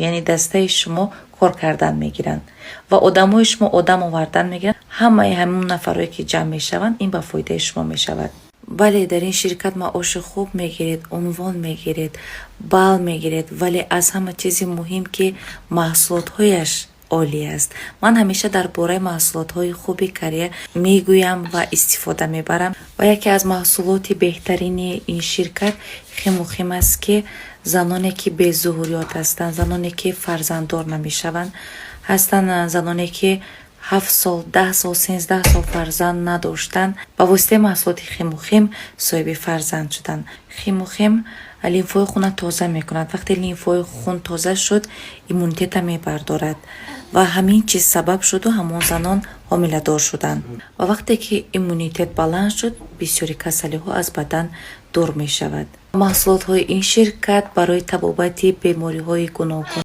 یعنی دسته شما کار کردن میگیرن و آدمای شما آدم آوردن میگیرن. همه همون نفرایی که جمع میشوند این به فایده شما میشود. بله در این شرکت معاش خوب میگیرید، عنوان میگیرید، بال میگیرید، ولی از همه چیز مهم که محصولات هایش عالی است. من همیشه درباره محصولات های خوبی کریه میگویم و استفاده میبرم و یکی از محصولات بهترین این شرکت خیموخیم است که زنانی که به ظهوریات هستند، زنانی که فرزنددار نمیشوند هستند، زنانی که 7 سال 10 سال 13 سال فرزند نداشتن با واسطه محصولات خیموخیم صاحب فرزند شدن. خیموخیم لیمفای خون تازه میکند. وقتی لیمفای خون تازه شد ایمونیته میبردارد و همین چیز سبب شد و همون زنان حامله دار شدن و وقتی که ایمونیته بلند شد بسیاری کسلی ها از بدن دور می شود. محصولات های این شرکت برای تبابت بیماری های گوناگون